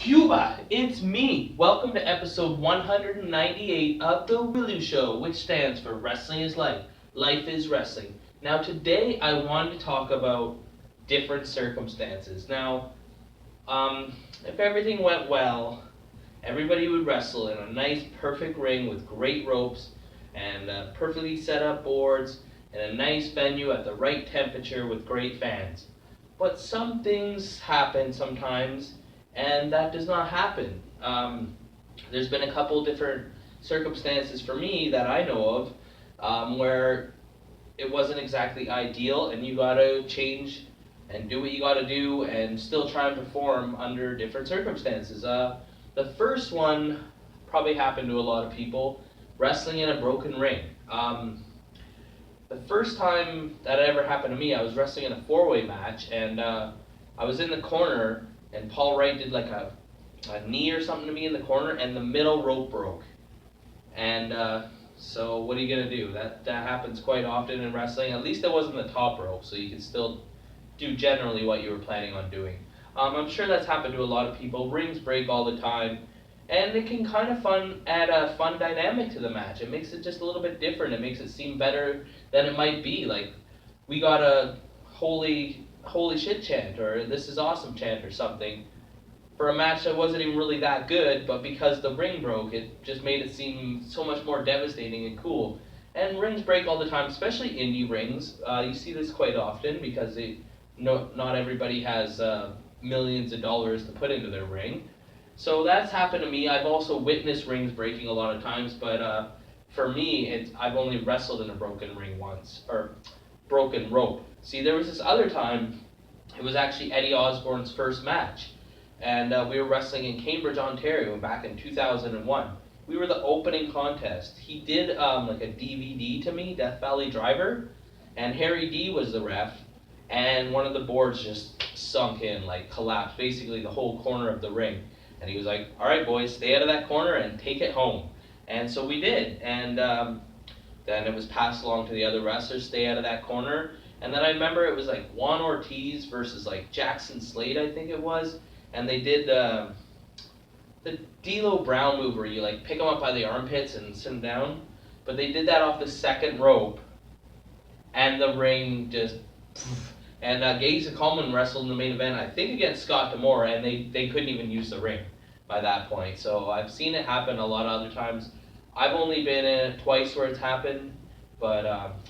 Cuba, it's me. Welcome to episode 198 of the W.I.L.L.I.W show, which stands for Wrestling is Life. Life is Wrestling. Now, today I wanted to talk about different circumstances. Now, if everything went well, everybody would wrestle in a nice, perfect ring with great ropes and perfectly set up boards and a nice venue at the right temperature with great fans. But some things happen sometimes, and that does not happen. There's been a couple different circumstances for me that I know of where it wasn't exactly ideal, and you gotta change and do what you gotta do and still try and perform under different circumstances. The first one probably happened to a lot of people, wrestling in a broken ring. The first time that ever happened to me, I was wrestling in a four-way match, and I was in the corner, and Paul Wright did like a knee or something to me in the corner, and the middle rope broke. And so what are you gonna do? That happens quite often in wrestling. At least it wasn't the top rope, so you can still do generally what you were planning on doing. I'm sure that's happened to a lot of people. Rings break all the time, and it can kind of add a fun dynamic to the match. It makes it just a little bit different. It makes it seem better than it might be. Like, we got a holy shit chant, or this is awesome chant or something, for a match that wasn't even really that good, but because the ring broke, it just made it seem so much more devastating and cool. And rings break all the time, especially indie rings. You see this quite often because not everybody has millions of dollars to put into their ring. So that's happened to me. I've also witnessed rings breaking a lot of times, but for me, I've only wrestled in a broken ring once, or broken rope. See, there was this other time, it was actually Eddie Osborne's first match, and we were wrestling in Cambridge, Ontario, back in 2001. We were the opening contest. He did like a DVD to me, Death Valley Driver, and Harry D was the ref, and one of the boards just sunk in, like collapsed, basically the whole corner of the ring. And he was like, all right, boys, stay out of that corner and take it home. And so we did. And then it was passed along to the other wrestlers, stay out of that corner. And then I remember it was like Juan Ortiz versus like Jackson Slade, I think it was. And they did the D'Lo Brown move where you like pick them up by the armpits and sit them down. But they did that off the second rope. And the ring just... And Gaze Coleman wrestled in the main event, I think against Scott D'Amore, and they couldn't even use the ring by that point. So I've seen it happen a lot of other times. I've only been in it twice where it's happened, but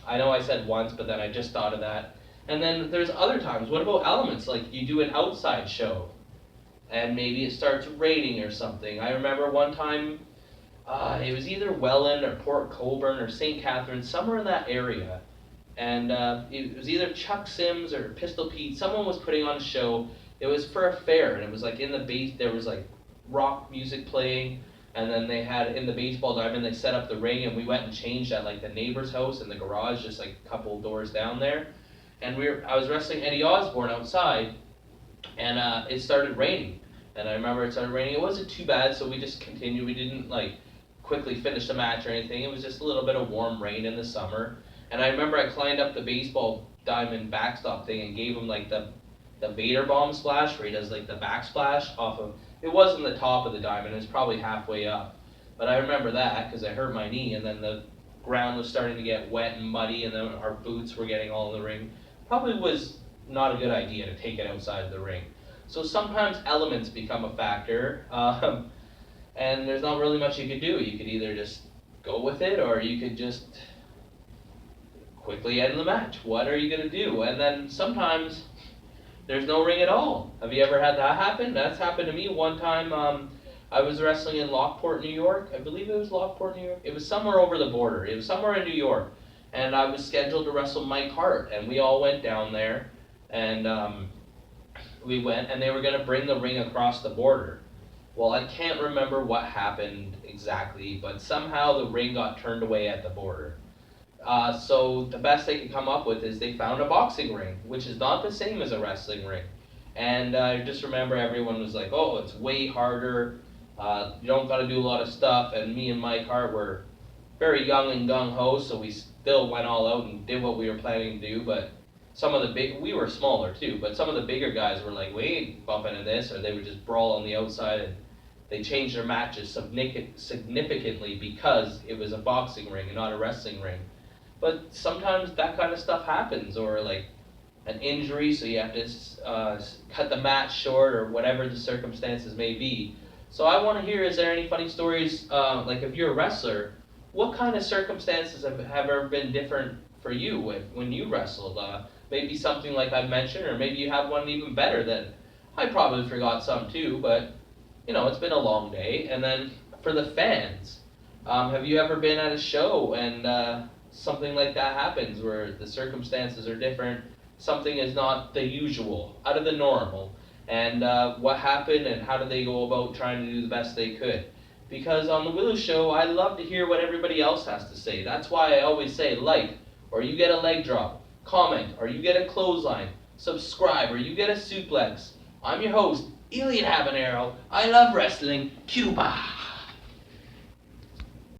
I know I said once, but then I just thought of that. And then there's other times. What about elements? Like you do an outside show, and maybe it starts raining or something. I remember one time, it was either Welland or Port Colborne or St. Catharines, somewhere in that area. And it was either Chuck Sims or Pistol Pete. Someone was putting on a show. It was for a fair, and it was like in the base. There was like rock music playing, and then they had in the baseball diamond. They set up the ring, and we went and changed at like the neighbor's house in the garage, just like a couple doors down there. And I was wrestling Eddie Osborne outside, and it started raining. And I remember it started raining. It wasn't too bad, so we just continued. We didn't like quickly finish the match or anything. It was just a little bit of warm rain in the summer. And I remember I climbed up the baseball diamond backstop thing and gave him like the Vader bomb splash where he does like the backsplash off of, it wasn't the top of the diamond, it was probably halfway up. But I remember that because I hurt my knee, and then the ground was starting to get wet and muddy, and then our boots were getting all in the ring. Probably was not a good idea to take it outside of the ring. So sometimes elements become a factor, and there's not really much you could do. You could either just go with it, or you could just quickly end the match. What are you going to do? And then sometimes there's no ring at all. Have you ever had that happen? That's happened to me one time. I was wrestling in Lockport, New York. I believe it was Lockport, New York. It was somewhere over the border. It was somewhere in New York. And I was scheduled to wrestle Mike Hart. And we all went down there. And we went, and they were going to bring the ring across the border. Well, I can't remember what happened exactly, but somehow the ring got turned away at the border. So the best they could come up with is they found a boxing ring, which is not the same as a wrestling ring. And I just remember everyone was like, oh, it's way harder, you don't got to do a lot of stuff. And me and Mike Hart were very young and gung-ho, so we still went all out and did what we were planning to do. But some of the we were smaller too, but some of the bigger guys were like, we ain't bumping in this, or they would just brawl on the outside, and they changed their matches significantly because it was a boxing ring and not a wrestling ring. But sometimes that kind of stuff happens, or like an injury, so you have to cut the match short, or whatever the circumstances may be. So I want to hear, is there any funny stories, like if you're a wrestler, what kind of circumstances have ever been different for you when you wrestled? Maybe something like I mentioned, or maybe you have one even better than, I probably forgot some too, but it's been a long day. And then for the fans, have you ever been at a show and something like that happens where the circumstances are different, something is not the usual, out of the normal, and what happened and how did they go about trying to do the best they could? Because on the W.I.L.L.I.W show, I love to hear what everybody else has to say. That's why I always say like, or you get a leg drop, comment, or you get a clothesline, subscribe, or you get a suplex. I'm your host, Elian Habanero. I love wrestling. Cuba.